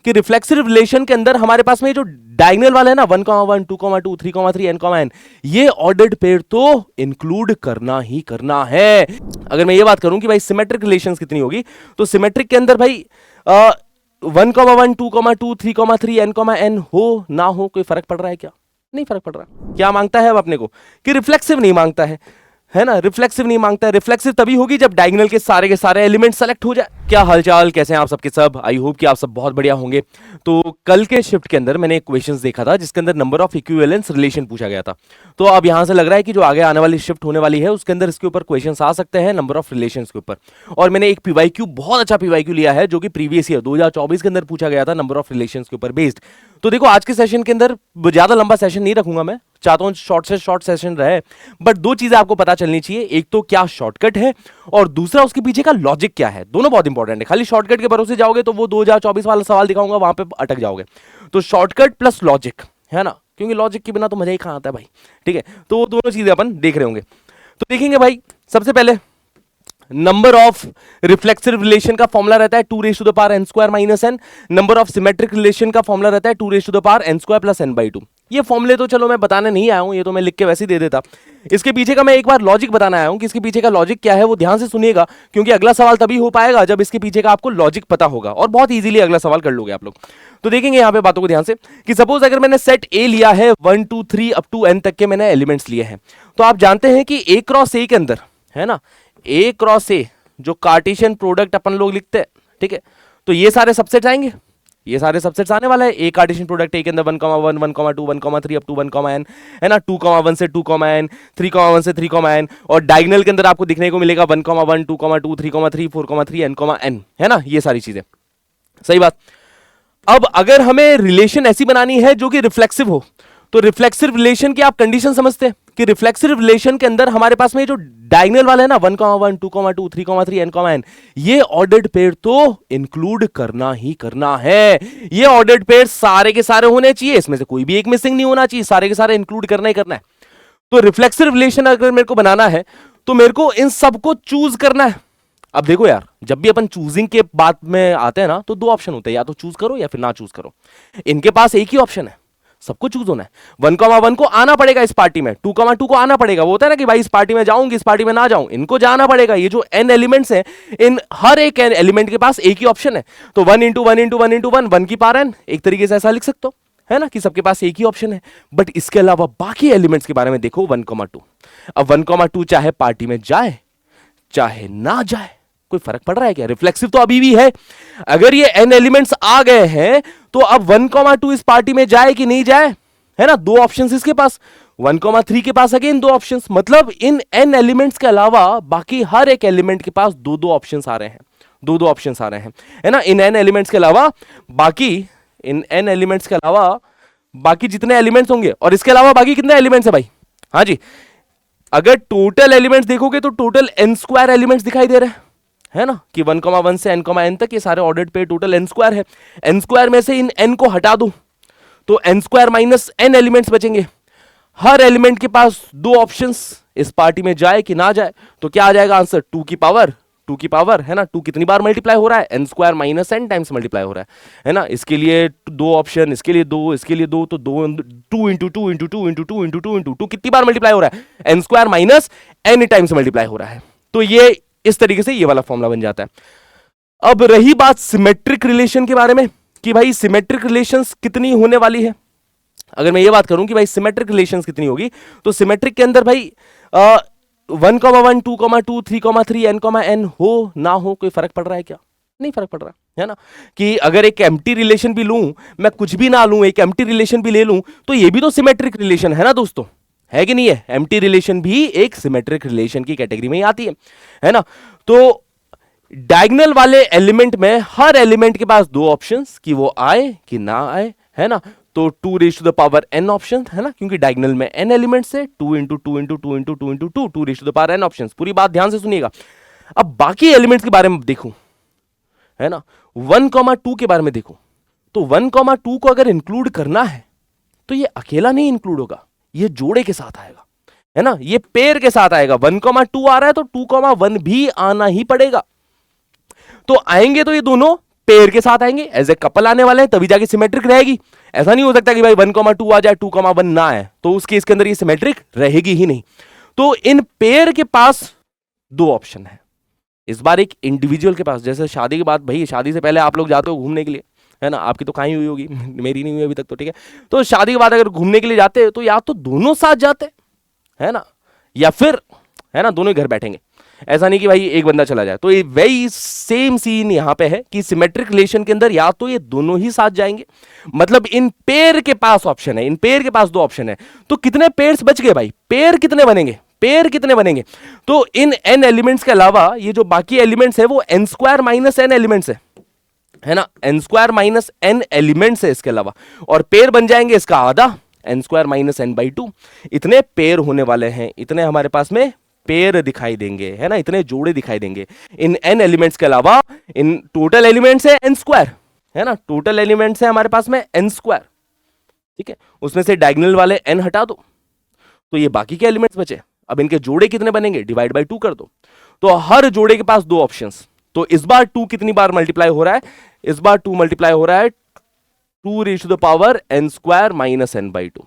कि reflexive relation के अंदर हमारे पास में जो डायगोनल वाला है ना 1,1 2,2 3,3 n,n, ये ऑर्डर्ड पेयर तो इंक्लूड करना ही करना है। अगर मैं ये बात करूं कि भाई सिमेट्रिक रिलेशंस कितनी होगी, तो सिमेट्रिक के अंदर भाई 1,1 2,2 3,3 n,n हो ना हो कोई फर्क पड़ रहा है क्या? नहीं फर्क पड़ रहा। क्या मांगता है अब अपने को कि रिफ्लेक्सिव नहीं मांगता है ना, रिफ्लेक्सिव नहीं मांगता है। रिफ्लेक्सिव तभी होगी जब डायगोनल के सारे एलिमेंट सेलेक्ट हो जाए। क्या हालचाल, कैसे हैं आप सबके सब? आई होप कि आप सब बहुत बढ़िया होंगे। तो कल के शिफ्ट के अंदर मैंने एक क्वेश्चंस देखा था जिसके अंदर नंबर ऑफ इक्विवेलेंस रिलेशन पूछा गया था। तो अब यहां से लग रहा है कि जो आगे आने वाली शिफ्ट होने वाली है उसके अंदर इसके ऊपर क्वेश्चंस आ सकते हैं नंबर ऑफ रिलेशंस के ऊपर। और मैंने एक पीवाईक्यू, बहुत अच्छा पीवाईक्यू लिया है जो कि प्रीवियस ईयर 2024 के अंदर पूछा गया था नंबर ऑफ रिलेशंस के ऊपर बेस्ड। तो देखो आज के सेशन के अंदर ज्यादा लंबा सेशन नहीं रखूंगा, मैं चाहता हूं शॉर्ट से शॉर्ट सेशन रहे, बट दो चीजें आपको पता चलनी चाहिए। एक तो क्या शॉर्टकट है और दूसरा उसके पीछे का लॉजिक क्या है। दोनों बहुत इंपॉर्टेंट है। खाली शॉर्टकट के भरोसे जाओगे तो वो 2024 वाला सवाल दिखाऊंगा वहां पे अटक जाओगे। तो शॉर्टकट प्लस लॉजिक, है ना, क्योंकि लॉजिक के बिना तो मजा ही कहां आता है भाई। ठीक है, तो वो दोनों चीजें अपन देख रहे होंगे। तो देखेंगे भाई, सबसे पहले नंबर ऑफ रिफ्लेक्सिव रिलेशन का फॉर्मूला रहता है 2n² - n। Number of symmetric relation का फॉर्मूला रहता है 2n² + n/2। ये फॉर्मूले तो चलो मैं बताने नहीं आया हूं, ये तो मैं लिख के वैसे ही दे देता। इसके पीछे का मैं एक बार लॉजिक बताना आया हूं कि इसके पीछे का लॉजिक क्या है, वो ध्यान से सुनिएगा, क्योंकि अगला सवाल तभी हो पाएगा जब इसके पीछे का आपको लॉजिक पता होगा और बहुत इजीली अगला सवाल कर लोगे आप लोग। तो देखेंगे यहां पे बातों को ध्यान से कि सपोज अगर मैंने सेट ए लिया है 1 2 3 अप टू n तक के मैंने एलिमेंट्स लिए हैं, तो आप जानते हैं कि a क्रॉस a के अंदर, है ना, a क्रॉस a जो कार्टेशियन प्रोडक्ट अपन लोग लिखते हैं, ठीक है, तो ये सारे सबसेट्स आएंगे, ये सारे सबसेट्स आने वाला है। ए कार्टेशियन प्रोडक्ट ए के अंदर 1,1 1,2 1,3 अप टू 1,n, है ना, 2,1 से 2,n 3,1 से 3,n, और डायगोनल के अंदर आपको दिखने को मिलेगा 1,1 2,2 3,3 4,3 n,n, है ना, ये सारी चीजें। सही बात। अब अगर हमें रिलेशन ऐसी बनानी है जो कि रिफ्लेक्सिव हो, तो रिफ्लेक्सिव रिलेशन की आप कंडीशन समझते हैं कि रिफ्लेक्सिव रिलेशन के अंदर हमारे पास में जो डायगोनल वाला है ना 1,1 2,2 3,3 n,n, ये ऑर्डर्ड पेयर तो इंक्लूड करना ही करना है। ये ऑर्डर्ड पेयर सारे के सारे होने चाहिए, इसमें से कोई भी एक मिसिंग नहीं होना चाहिए, सारे के सारे इंक्लूड करना ही करना है। तो रिफ्लेक्सिव रिलेशन अगर मेरे को बनाना है तो मेरे को इन सबको चूज करना है। अब देखो यार, जब भी अपन चूजिंग के बात में आते हैं ना तो दो ऑप्शन होते हैं, या तो चूज करो या फिर ना चूज करो। इनके पास एक ही ऑप्शन है, सबको चूज होना है। 1,1 को आना पड़ेगा इस पार्टी में, 2,2 को आना पड़ेगा। वो होता है ना कि भाई इस पार्टी में जाऊंगी, इस पार्टी में ना जाऊं, इनको जाना पड़ेगा। ये जो n एलिमेंट्स हैं, इन हर एक एलिमेंट के पास एक ही ऑप्शन है। तो 1 × 1 × 1 × 1 1 की पावर n, एक तरीके से ऐसा लिख सकते हो, है ना, कि सबके पास एक ही ऑप्शन है। बट इसके अलावा बाकी एलिमेंट्स के बारे में देखो 1,2। अब 1,2 चाहे पार्टी में जाए चाहे ना जाए, कोई फर्क पड़ रहा है क्या? रिफ्लेक्सिव तो अभी भी है। अगर ये n एलिमेंट्स आ गए हैं तो अब 1,2 इस पार्टी में जाए कि नहीं जाए, है ना, दो ऑप्शंस इसके पास। 1,3 के पास अगेन दो ऑप्शंस, मतलब इन n एलिमेंट्स के अलावा बाकी हर एक एलिमेंट के पास दो दो ऑप्शंस आ रहे हैं, दो दो ऑप्शंस आ रहे हैं, है ना। इन n एलिमेंट्स के अलावा बाकी जितने एलिमेंट्स होंगे, और इसके अलावा बाकी कितने एलिमेंट्स है भाई? हाँ जी, अगर टोटल एलिमेंट्स देखोगे तो टोटल n² एलिमेंट्स दिखाई दे रहे हैं, है ना, कि 1,1 से n,n तक ये सारे ऑर्डर्ड पेयर टोटल n² है। n² में से इन n को हटा दो तो n² - n एलिमेंट्स बचेंगे। हर एलिमेंट के पास दो ऑप्शंस, इस पार्टी में जाए कि ना जाए। तो क्या आ जाएगा आंसर? 2 की पावर, है ना, 2 कितनी बार मल्टीप्लाई हो रहा है? n² - n टाइम्स मल्टीप्लाई हो रहा है ना। इसके लिए दो ऑप्शन, इसके लिए दो, इसके लिए दो, तो 2 × 2 × 2 × 2 × 2 × 2 × 2 कितनी बार मल्टीप्लाई हो रहा है? n² - n टाइम्स मल्टीप्लाई हो रहा है। तो ये इस तरीके से ये वाला फॉर्मूला बन जाता है। अब रही बात सिमेट्रिक रिलेशन के बारे में कि भाई सिमेट्रिक रिलेशंस कितनी होने वाली है। अगर मैं ये बात करूं कि भाई सिमेट्रिक रिलेशंस कितनी होगी, तो सिमेट्रिक के अंदर भाई 1,1 2,2 3,3 n,n हो ना हो कोई फर्क पड़ रहा है क्या? नहीं फर्क पड़ रहा है ना। कि अगर एक एम्प्टी रिलेशन भी लूं, मैं कुछ भी ना लूं, एक एम्प्टी रिलेशन भी ले लूं, तो ये भी तो सिमेट्रिक रिलेशन है ना दोस्तों, है कि नहीं है? एम्प्टी रिलेशन भी एक सिमेट्रिक रिलेशन की कैटेगरी में ही आती है ना। तो डायगोनल वाले एलिमेंट में हर एलिमेंट के पास दो ऑप्शंस कि वो आए कि ना आए, है ना। तो 2n ऑप्शन, है ना, क्योंकि डायगोनल में n एलिमेंट्स है, 2 × 2 × 2 × 2 × 2 2n ऑप्शंस। पूरी बात ध्यान से सुनिएगा। अब बाकी एलिमेंट्स के बारे में देखूं, है ना, 1,2 के बारे में देखो, तो 1,2 को अगर इंक्लूड करना है तो ये अकेला नहीं इंक्लूड होगा, ये जोड़े के साथ आएगा, है ना, ये पेयर के साथ आएगा। 1,2 आ रहा है तो 2,1 भी आना ही पड़ेगा। तो आएंगे तो ये दोनों पेयर के साथ आएंगे, एज ए कपल आने वाले हैं, तभी जाके सिमेट्रिक रहेगी। ऐसा नहीं हो सकता कि भाई 1,2 आ जाए 2,1 ना आए, तो उस केस के अंदर ये सिमेट्रिक रहेगी ही नहीं। तो इन पेयर के पास दो ऑप्शन है। इस बार एक इंडिविजुअल के पास, जैसे शादी के बाद, भाई शादी से पहले आप लोग जाते हो घूमने के लिए, है ना, आपकी तो कहीं हुई होगी, मेरी नहीं हुई अभी तक, तो ठीक है। तो शादी के बाद अगर घूमने के लिए जाते हैं तो या तो दोनों साथ जाते है ना, या फिर है ना दोनों ही घर बैठेंगे। ऐसा नहीं कि भाई एक बंदा चला जाए। तो ये वही सेम सीन यहां पे है कि सिमेट्रिक रिलेशन के अंदर या तो ये दोनों ही साथ जाएंगे, मतलब इन पेयर के पास ऑप्शन है, इन पेयर के पास दो ऑप्शन है। तो कितने पेयर्स बच गए भाई, पेयर कितने बनेंगे, पेयर कितने बनेंगे? तो इन n एलिमेंट्स के अलावा ये जो बाकी एलिमेंट्स है वो n square minus n elements है ना, n square minus n elements है इसके अलावा, और पेयर बन जाएंगे इसका आधा, n स्क्वायर माइनस n/2। इतने पेयर होने वाले हैं, इतने हमारे पास में पेयर दिखाई देंगे, है ना, इतने जोड़े दिखाई देंगे इन n एलिमेंट्स के अलावा। इन टोटल एलिमेंट्स है n स्क्वायर, है ना, टोटल एलिमेंट्स है हमारे पास में n स्क्वायर, ठीक है। उसमें से डायगोनल वाले n हटा दो, तो ये बाकी के एलिमेंट्स बचे। अब इनके जोड़े कितने बनेंगे, डिवाइड बाय 2 कर दो। तो हर जोड़े के पास दो ऑप्शंस। तो इस बार 2 कितनी बार मल्टीप्लाई हो रहा है, इस बार 2 मल्टीप्लाई हो रहा है 2 n स्क्वायर माइनस n/2,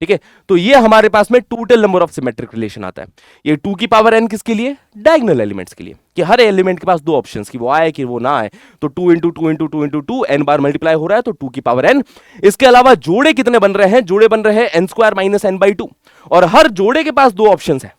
ठीक है। तो ये हमारे पास में total number of symmetric relation आता है। ये 2 की पावर n किसके लिए, डायगोनल एलिमेंट्स के लिए, कि हर एलिमेंट के पास दो ऑप्शंस, कि वो आए कि वो ना आए। तो 2 इंटू 2 इंटू 2 इंटू 2 n बार मल्टीप्लाई हो रहा है, तो 2 की पावर n। इसके अलावा जोड़े कितने बन रहे हैं, जोड़े बन रहे हैं n स्क्वायर माइनस n/2, और हर जोड़े के पास दो ऑप्शंस है।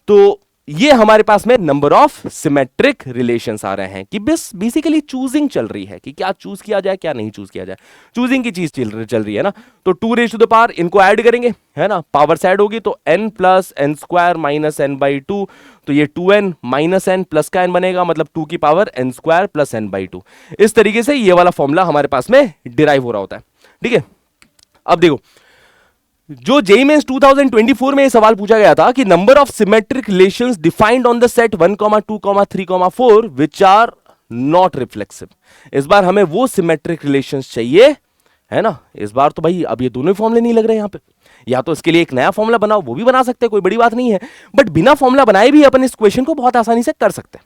तो ये हमारे पास में नंबर ऑफ सिमेट्रिक रिलेशंस आ रहे हैं, कि बस बेसिकली चूजिंग चल रही है कि क्या चूज किया जाए क्या नहीं चूज किया जाए, चूजिंग की चीज चल रही है ना। तो 2 इनको ऐड करेंगे, है ना, पावर्स ऐड होगी, तो n plus n square minus n/2, तो ये 2n माइनस n प्लस का n बनेगा, मतलब 2 की power n square plus n/2। इस तरीके से ये वाला फॉर्मूला हमारे पास में डिराइव हो रहा होता है, ठीक है। अब देखो, जो जेईई मेंस 2024 में यह सवाल पूछा गया था कि number of symmetric relations defined on the set 1, 2, 3, 4 which are not reflexive. इस बार हमें वो सिमेट्रिक रिलेशंस चाहिए, है ना। इस बार तो भाई अब ये दोनों फॉर्मूले नहीं लग रहे यहां पे, या तो इसके लिए एक नया फॉर्मूला बनाओ, वो भी बना सकते हैं, कोई बड़ी बात नहीं है। बट बिना फॉर्मूला बनाए भी अपन इस क्वेश्चन को बहुत आसानी से कर सकते हैं,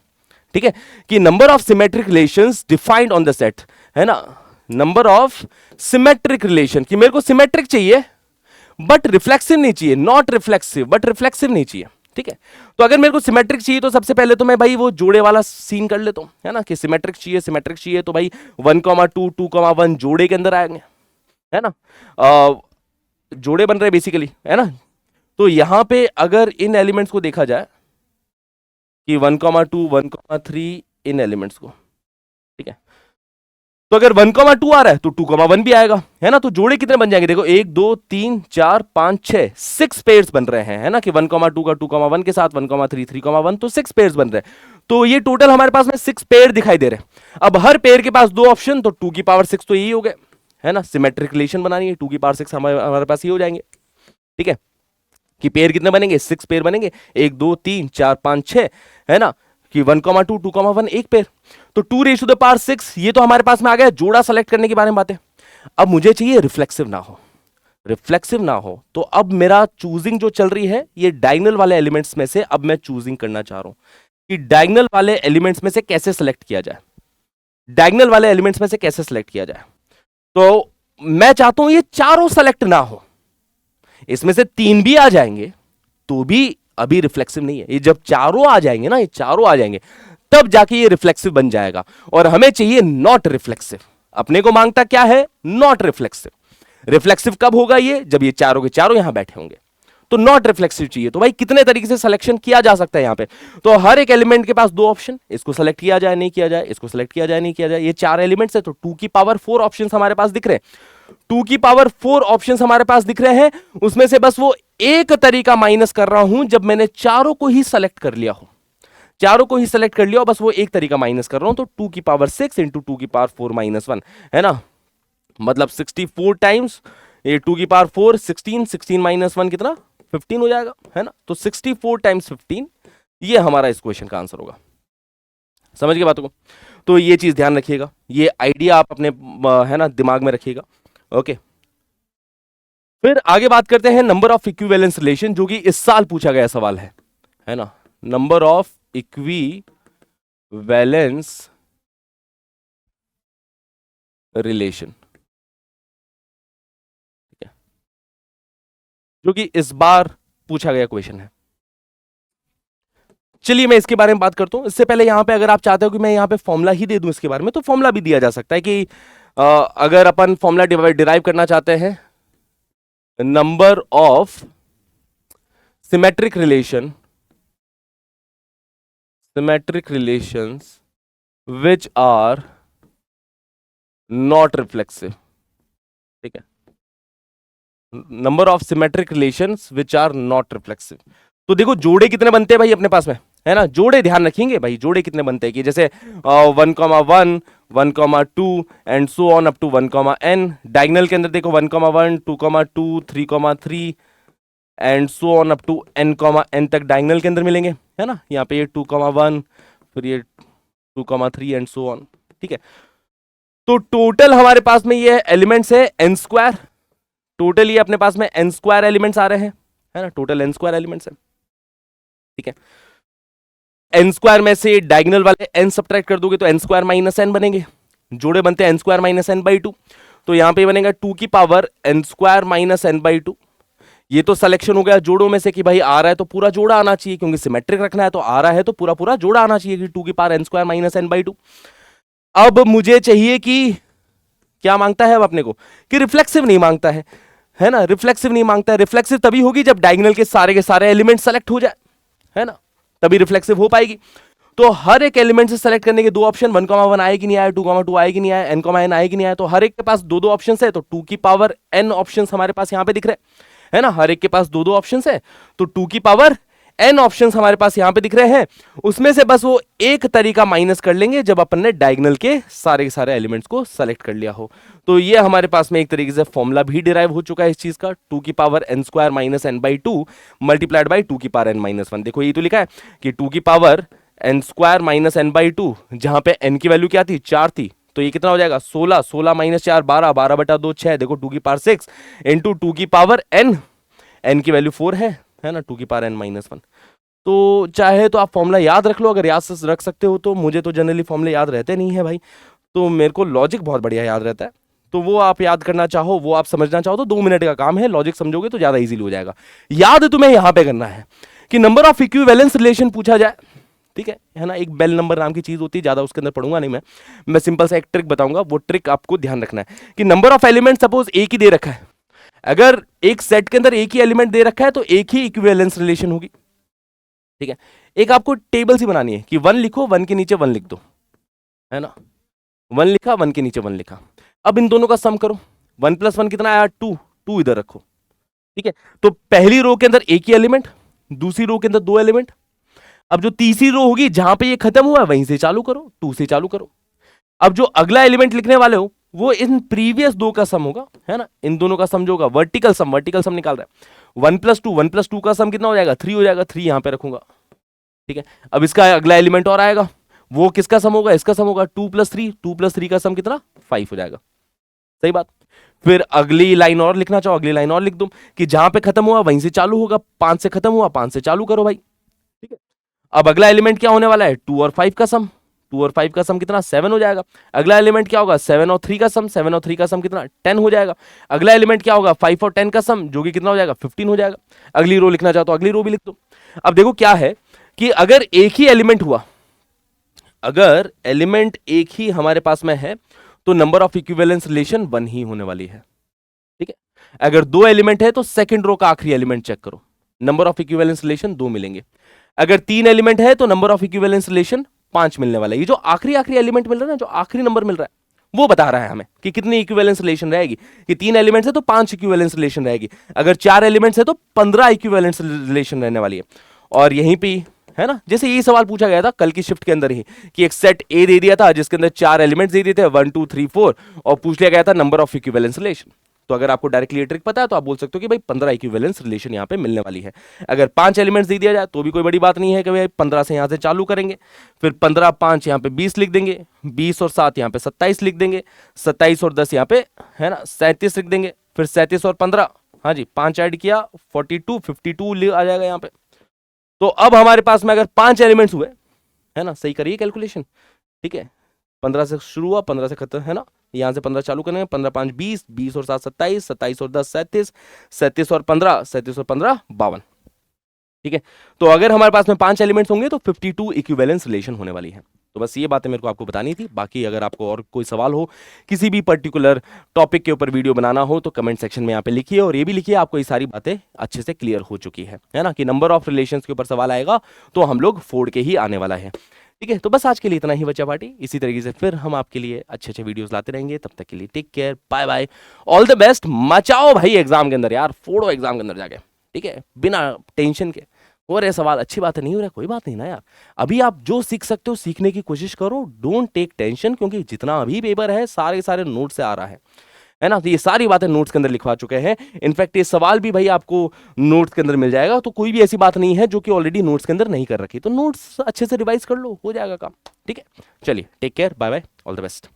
ठीक है। कि number of symmetric relations defined on the set, है ना, नंबर ऑफ सिमेट्रिक रिलेशन, कि मेरे को सिमेट्रिक चाहिए बट रिफ्लेक्सिव नहीं चाहिए, नॉट रिफ्लेक्सिव बट रिफ्लेक्सिव नहीं चाहिए, ठीक है। तो अगर मेरे को सिमेट्रिक चाहिए तो सबसे पहले तो मैं भाई वो जोड़े वाला सीन कर लेता हूं, है ना, कि सिमेट्रिक चाहिए तो भाई 1, 2, 2, 1 जोड़े के अंदर आएंगे, है ना, जोड़े बन रहे बेसिकली, है ना। तो यहां पे अगर इन एलिमेंट्स को देखा जाए कि 1, 2, 1, 3 इन एलिमेंट्स को, ठीक है, तो अगर 1, 2 आ रहा है तो 2, 1 भी आएगा, है ना। तो जोड़े कितने बन जाएंगे, देखो 1, 2, 3, 4, 5, 6, 6 पेयर्स बन रहे हैं, है ना, कि 1, 2 का 2, 1 के साथ 1, 3, 3, 1, तो 6 पेयर्स बन रहे हैं। तो ये टोटल हमारे पास में 6 पेयर दिखाई दे रहे हैं। अब हर पेयर के पास दो ऑप्शन, तो 2 की पावर 6 तो यही हो गए, है ना। सिमेट्रिक रिलेशन बनानी है, 2 की पावर 6 हमारे पास ये हो जाएंगे, ठीक है। कि पेयर कितने बनेंगे, 6 पेयर बनेंगे, 1, 2, 3, 4, 5, 6, है ना, कि 1, 2, 2, 1 एक पेयर। तो 2 6 ये तो हमारे पास में आ गया जोड़ा सेलेक्ट करने के बारे में बातें। अब मुझे चाहिए रिफ्लेक्सिव ना हो, रिफ्लेक्सिव ना हो। तो अब मेरा चूजिंग जो चल रही है ये डायगोनल वाले एलिमेंट्स में से, अब मैं चूजिंग करना चाह रहा हूं कि डायगोनल वाले एलिमेंट्स में से कैसे सेलेक्ट किया जाए, डायगोनल वाले एलिमेंट्स में से कैसे सेलेक्ट किया जाए। तो मैं चाहता हूं ये चारों सेलेक्ट ना हो, इसमें से 3 भी आ जाएंगे तो भी अभी रिफ्लेक्सिव नहीं है। ये जब चारों आ जाएंगे ना, ये चारों आ जाएंगे तब जाके ये रिफ्लेक्सिव बन जाएगा। और हमें चाहिए नॉट रिफ्लेक्सिव, अपने को मांगता क्या है, नॉट रिफ्लेक्सिव। रिफ्लेक्सिव कब होगा ये, जब ये चारों के चारों यहां बैठे होंगे। तो नॉट रिफ्लेक्सिव चाहिए। तो भाई कितने तरीके से सिलेक्शन किया जा सकता है यहां पे, तो हर एक एलिमेंट के पास दो ऑप्शन, इसको सेलेक्ट किया जाए नहीं किया जाए, इसको सेलेक्ट किया जाए नहीं किया जाए। ये 4 एलिमेंट्स है तो 2 की पावर 4 ऑप्शंस हमारे पास दिख रहे हैं, 2 की पावर 4 ऑप्शंस हमारे पास दिख रहे हैं। उसमें से बस वो एक तरीका माइनस कर रहा हूं जब मैंने चारों को ही सेलेक्ट कर लिया हो, चारों को ही सेलेक्ट कर लिया, बस वो एक तरीका माइनस कर रहा हूं। तो 2 की पावर 6 इंटू 2 की पावर 4 माइनस 1, है ना, मतलब 64 टाइम्स ये 2 की पावर 4 16, 16 माइनस 1 कितना 15 हो जाएगा, है ना। तो 64 टाइम्स 15 ये हमारा इस क्वेश्चन का आंसर होगा। समझ गए बातों को। तो ये चीज ध्यान रखिएगा, ये आइडिया आप अपने है ना दिमाग में रखिएगा। ओके, फिर आगे बात करते हैं नंबर ऑफ इक्विवेलेंस रिलेशन, जो कि इस साल पूछा गया सवाल है ना। नंबर ऑफ इक्विवेलेंस रिलेशन, ठीक है, जो कि इस बार पूछा गया क्वेश्चन है। चलिए मैं इसके बारे में बात करता हूं। इससे पहले यहां पे अगर आप चाहते हो कि मैं यहां पे फॉर्मूला ही दे दूं इसके बारे में, तो फॉर्मूला भी दिया जा सकता है कि अगर अपन फॉर्मूला डिराइव करना चाहते हैं, number of symmetric relations which are not reflexive, ठीक है, number of symmetric relations which are not reflexive. तो देखो जोड़े कितने बनते हैं भाई अपने पास में, है ना, जोड़े ध्यान रखेंगे भाई, जोड़े कितने बनते हैं कि जैसे 1,1 1,2 and so on up to 1,n। Diagonal के अंदर देखो 1,1 2,2 3,3 and so on up to n तक डायगोनल के अंदर मिलेंगे, है ना। यहाँ पे ये 2,1 फिर ये 2,3 एंड सो ऑन, ठीक है। तो टोटल हमारे पास में ये एलिमेंट्स है n स्क्वायर, टोटल ये अपने पास में n स्क्वायर एलिमेंट्स आ रहे हैं, है ना, टोटल n स्क्वायर एलिमेंट्स है, ठीक है। n स्क्वायर में से डायगोनल वाले n सब्ट्रैक्ट कर दोगे तो n स्क्वायर माइनस n बनेंगे, जोड़े बनते हैं n square minus n by 2, तो यहां पे बनेगा 2 की power n square minus n by 2। ये तो सिलेक्शन हो गया जोड़ों में से कि भाई आ रहा है तो पूरा जोड़ा आना चाहिए, क्योंकि सिमेट्रिक रखना है, तो आ रहा है तो पूरा पूरा जोड़ा आना चाहिए कि 2 की power n square minus n by 2। अब मुझे चाहिए कि क्या मांगता है अब अपने को, कि रिफ्लेक्सिव नहीं मांगता है ना, रिफ्लेक्सिव नहीं मांगता है। रिफ्लेक्सिव तभी होगी जब डायगोनल के सारे एलिमेंट सेलेक्ट हो जाए, है ना, तभी रिफ्लेक्सिव हो पाएगी। तो हर एक एलिमेंट से सेलेक्ट करने के दो ऑप्शन, 1,1 आए कि नहीं आए, 2,2 आए कि नहीं आए, n,n आए कि नहीं आए, तो हर एक के पास दो दो ऑप्शन है, तो 2 की पावर n ऑप्शन हमारे पास यहां पे दिख रहे हैं, है ना, हर एक के पास दो दो ऑप्शन है, तो 2 की पावर n ऑप्शंस हमारे पास यहां पे दिख रहे हैं। उसमें से बस वो एक तरीका माइनस कर लेंगे जब अपन ने डायगोनल के सारे एलिमेंट्स को सेलेक्ट कर लिया हो। तो ये हमारे पास में एक तरीके से फॉर्मूला भी डिराइव हो चुका है इस चीज का, 2 की power n square minus n by 2 multiplied by 2 की पावर n माइनस 1। देखो ये तो लिखा है कि 2 की power n square minus n by 2, जहां पे n की वैल्यू क्या थी, 4 थी, तो ये कितना हो जाएगा 16, 16 माइनस 4 12, 12 बटा 2 6, देखो 2 की पावर 6 इंटू 2 की पावर n की वैल्यू 4 है ना, 2 की पावर n माइनस 1। तो चाहे तो आप फॉर्मूला याद रख लो, अगर याद से रख सकते हो तो, मुझे तो जनरली फॉर्मूले याद रहते नहीं है भाई, तो मेरे को लॉजिक बहुत बढ़िया याद रहता है, तो वो आप याद करना चाहो, वो आप समझना चाहो तो 2 मिनट का काम है, लॉजिक समझोगे तो ज्यादा इजीली हो जाएगा। याद तुम्हें यहां पे करना है कि नंबर ऑफ इक्विवेलेंस रिलेशन पूछा जाए, ठीक है ना, एक बेल नंबर नाम की चीज होती है, ज्यादा उसके अंदर पढ़ूंगा नहीं मैं सिंपल सा एक ट्रिक बताऊंगा, वो ट्रिक आपको ध्यान रखना है कि नंबर ऑफ एलिमेंट सपोज एक ही दे रखा है, अगर एक सेट के अंदर एक ही एलिमेंट दे रखा है तो एक ही इक्विवेलेंस रिलेशन होगी, ठीक है। एक आपको टेबल सी बनानी है कि 1 लिखो 1 के नीचे 1 लिख दो, है ना, 1 लिखा 1 के नीचे 1 लिखा। अब इन दोनों का सम करो, 1 + 1 कितना आया 2, 2 इधर रखो, ठीक है। तो पहली रो के अंदर एक ही एलिमेंट, दूसरी रो के अंदर 2 एलिमेंट। अब जो तीसरी रो होगी जहां पे ये खत्म हुआ वहीं से चालू करो, 2 से चालू करो। अब जो अगला एलिमेंट लिखने वाले हो वो इन प्रीवियस 2 का सम होगा, है ना, इन दोनों का सम जो होगा वर्टिकल सम निकाल रहा है, 1 + 2 का सम कितना हो जाएगा 3 हो जाएगा, 3 यहां पे रखूंगा, ठीक है। अब इसका अगला एलिमेंट और आएगा, वो किसका सम होगा, इसका सम होगा 2 + 3 का सम कितना 5 हो जाएगा, सही बात। फिर अगली लाइन और लिखना चाहो अगली लाइन और लिख दूं कि जहां पे खत्म हुआ वहीं से चालू होगा, 5 से खत्म हुआ 5 से चालू करो भाई, ठीक है। अब अगला एलिमेंट क्या होने वाला है 2 और 5 का सम, 2 और 5 का सम कितना 7 हो जाएगा। अगला एलिमेंट क्या होगा 7 और 3 का सम, 7 और 3 का सम कितना 10 हो जाएगा। अगला एलिमेंट क्या होगा 5 और 10 का सम, जो कि कितना हो जाएगा 15 हो जाएगा। अगली रो लिखना चाहो तो अगली रो भी लिख दो। अब देखो क्या है कि अगर एक ही एलिमेंट हुआ, अगर एलिमेंट एक ही हमारे पास में है तो नंबर ऑफ इक्विवेलेंस रिलेशन 1 ही होने वाली है, ठीक है। अगर 2 एलिमेंट है तो सेकंड रो का आखिरी एलिमेंट चेक करो, नंबर ऑफ इक्विवेलेंस रिलेशन 2 मिलेंगे। अगर 3 एलिमेंट है तो नंबर ऑफ इक्विवेलेंस रिलेशन 5 मिलने वाला है। ये जो आखिरी एलिमेंट मिल रहा है ना, जो आखिरी नंबर मिल रहा है वो बता रहा है हमें कि कितनी इक्विवेलेंस रिलेशन रहेगी, कि 3 एलिमेंट्स है तो 5 इक्विवेलेंस रिलेशन रहेगी, अगर 4 एलिमेंट्स है तो 15 इक्विवेलेंस रिलेशन रहने वाली है। और यहीं पे है ना, जैसे यही सवाल पूछा गया था कल की शिफ्ट के अंदर ही कि एक सेट ए दे दिया था जिसके अंदर 4 एलिमेंट्स दे दिए थे 1 2 3 4 और पूछ लिया गया था नंबर ऑफ इक्विवेलेंस रिलेशन। तो अगर आपको डायरेक्टली ये ट्रिक पता है तो आप बोल सकते हो कि भाई 15 इक्विवेलेंस रिलेशन यहाँ पे मिलने वाली है। अगर 5 एलिमेंट्स दे दिया जाए तो भी कोई बड़ी बात नहीं है कि भाई 15 से यहाँ से चालू करेंगे, फिर 15 5 यहाँ पे 20 लिख देंगे, 20 और 7 यहाँ पे 27 लिख देंगे, 27 और 10 यहाँ पे है ना 37 लिख देंगे, फिर 37 और 15 हाँ जी 5 ऐड किया 42 52 आ जाएगा यहाँ पे। तो अब हमारे पास में अगर 5 एलिमेंट्स हुए, है ना, सही करिए कैलकुलेशन, ठीक है, 15 से शुरू हुआ 15 से खत्म, है ना, यहां से 15 चालू करेंगे, 15 5 20, 20 और 7 27, 27 और 10 37, 37 और 15, 37 और 15 52। ठीक है, तो अगर हमारे पास में 5 एलिमेंट्स होंगे तो 52 इक्विवेलेंस रिलेशन होने वाली है। तो बस ये बातें मेरे को आपको बतानी थी। बाकी अगर आपको और कोई सवाल हो, किसी भी पर्टिकुलर टॉपिक के ऊपर वीडियो बनाना हो, तो कमेंट सेक्शन में यहाँ पे लिखिए, और ये भी लिखिए आपको ये सारी बातें अच्छे से क्लियर हो चुकी है ना, कि नंबर ऑफ रिलेशंस के ऊपर सवाल आएगा तो हम लोग फोड़ के ही आने वाला है। ठीक है, तो बस आज के लिए इतना ही बचा पार्टी। इसी तरीके से फिर हम आपके लिए अच्छे अच्छे वीडियोस लाते रहेंगे। तब तक के लिए take care, bye bye, all the best. मचाओ भाई एग्जाम के अंदर यार, फोड़ो एग्जाम के अंदर जाके। ठीक है, बिना टेंशन के हो रहे सवाल, अच्छी बात है, नहीं हो रहा कोई बात नहीं ना यार। अभी आप जो सीख सकते हो सीखने की कोशिश करो, डोंट टेक टेंशन, क्योंकि जितना अभी पेपर है सारे सारे नोट से आ रहा है ना। तो ये सारी बातें नोट्स के अंदर लिखवा चुके हैं। इनफैक्ट ये सवाल भी भाई आपको नोट्स के अंदर मिल जाएगा, तो कोई भी ऐसी बात नहीं है जो कि ऑलरेडी नोट्स के अंदर नहीं कर रखी। तो नोट्स अच्छे से रिवाइज कर लो, हो जाएगा काम। ठीक है, चलिए take care, bye bye, all the best.